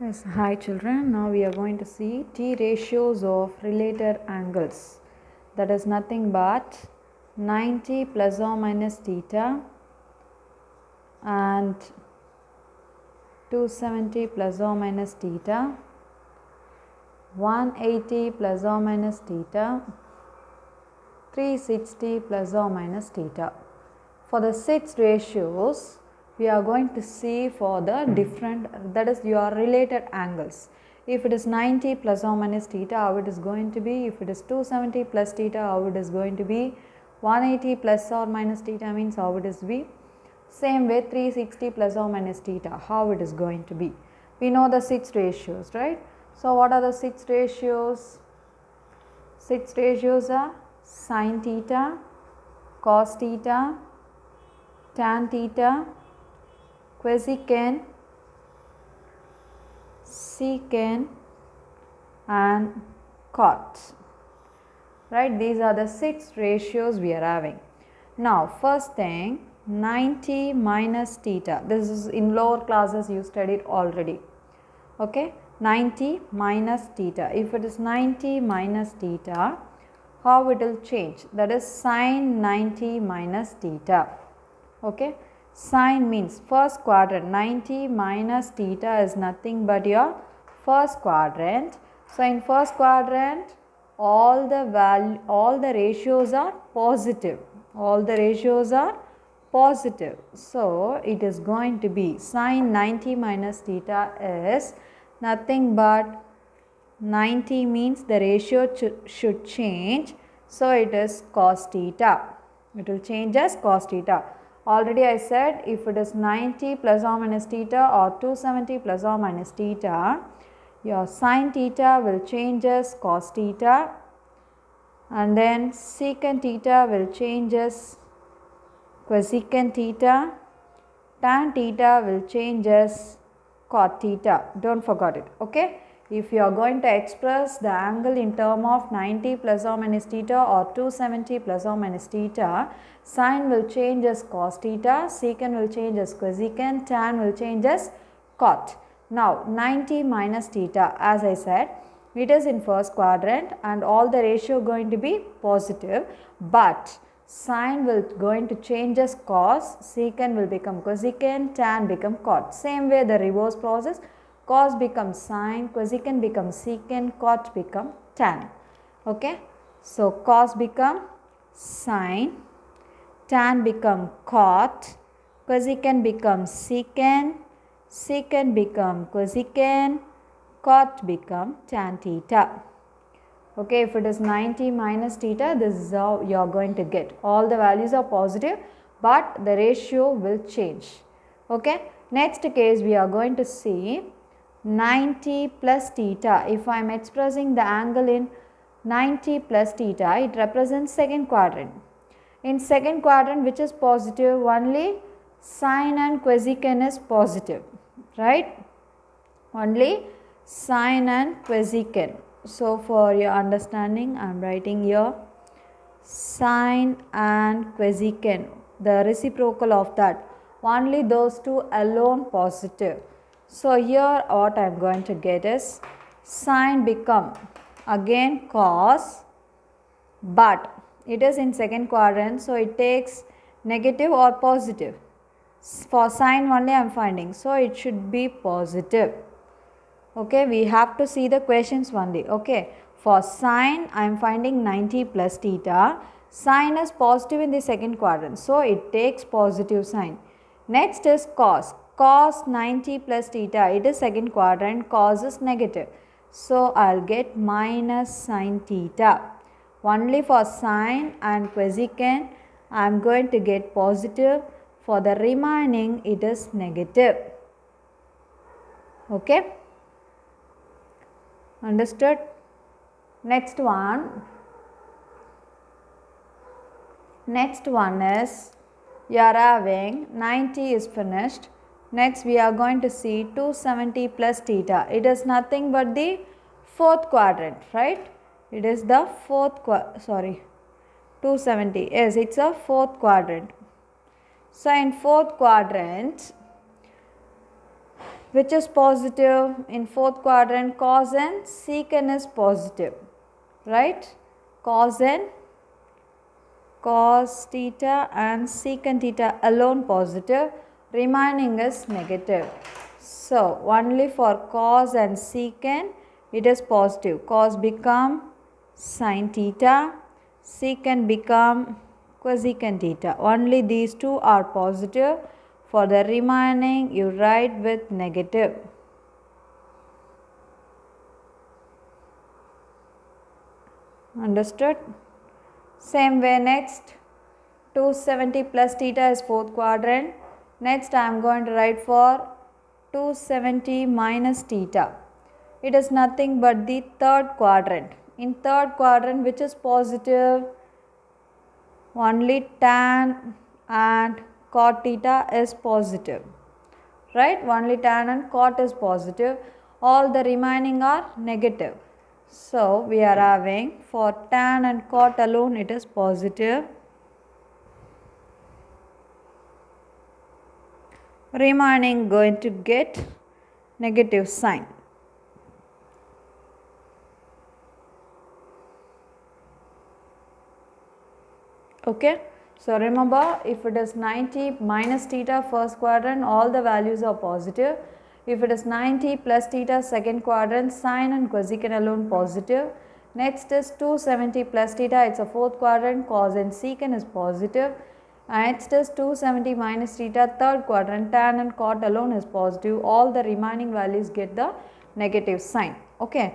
Yes, hi children. Now we are going to see T ratios of related angles. That is nothing but 90 plus or minus theta and 270 plus or minus theta, 180 plus or minus theta, 360 plus or minus theta. For the 6 ratios, we are going to see for the different, that is your related angles. If it is 90 plus or minus theta, how it is going to be. If it is 270 plus theta, how it is going to be. 180 plus or minus theta means how it is be. Same way 360 plus or minus theta, how it is going to be. We know the 6 ratios, right? So what are the 6 ratios? 6 ratios are sin theta, cos theta, tan theta, cosecant, secant and cot. Right, these are the 6 ratios we are having. Now first thing, 90 minus theta. This is in lower classes you studied already. Okay, 90 minus theta. If it is 90 minus theta, how it will change? That is sin 90 minus theta. Okay, sine means first quadrant. 90 minus theta is nothing but your first quadrant. So in first quadrant, all the ratios are positive. All the ratios are positive. So it is going to be sine 90 minus theta is nothing but 90 means the ratio should change. So it is cos theta. It will change as cos theta. Already I said if it is 90 plus or minus theta or 270 plus or minus theta, your sin theta will change as cos theta and then secant theta will change as cosecant theta, tan theta will change as cot theta. Don't forget it. Okay. If you are going to express the angle in term of 90 plus or minus theta or 270 plus or minus theta, sin will change as cos theta, secant will change as cosecant, tan will change as cot. Now 90 minus theta, as I said, it is in first quadrant and all the ratio going to be positive, but sin will going to change as cos, secant will become cosecant, tan become cot. Same way the reverse process, cos becomes sin, cosecant becomes secant, cot become tan. Okay. So cos become sin, tan become cot, cosecant becomes secant, secant become cosecant, cot become tan theta. Okay, if it is 90 minus theta, this is how you are going to get. All the values are positive, but the ratio will change. Okay, next case we are going to see 90 plus theta. If I am expressing the angle in 90 plus theta, it represents second quadrant. In second quadrant, which is positive, only sin and cosecant is positive, right? Only sin and cosecant. So for your understanding, I am writing here sin and cosecant, the reciprocal of that, only those two alone positive. So here what I am going to get is sin become again cos, but it is in second quadrant, so it takes negative or positive. For sin only I am finding, so it should be positive. Okay, we have to see the questions only. Okay, for sin I am finding 90 plus theta. Sin is positive in the second quadrant, so it takes positive sign. Next is cos. Cos 90 plus theta, it is second quadrant, cos is negative. So I will get minus sin theta. Only for sin and cosecant I am going to get positive. For the remaining it is negative. Okay. Understood? Next one is you are having 90 is finished. Next we are going to see 270 plus theta. It is nothing but the fourth quadrant, right? It is the 270. Yes, it's a fourth quadrant. So in fourth quadrant, which is positive in fourth quadrant? Cos and secant is positive, right? Cos theta and secant theta alone positive, remaining is negative. So only for cos and secant it is positive. Cos become sin theta, secant become cosecant theta. Only these two are positive. For the remaining you write with negative. Understood? Same way next, 270 plus theta is fourth quadrant. Next I am going to write for 270 minus theta. It is nothing but the third quadrant. In third quadrant, which is positive? Only tan and cot theta is positive, right? Only tan and cot is positive. All the remaining are negative. So we are having for tan and cot alone it is positive. Remaining going to get negative sign. Okay. So remember, if it is 90 minus theta first quadrant, all the values are positive. If it is 90 plus theta second quadrant, sine and cosecant alone positive. Next is 270 plus theta, it's a fourth quadrant, cos and secant is positive. Next is 270 minus theta third quadrant, tan and cot alone is positive. All the remaining values get the negative sign. Okay.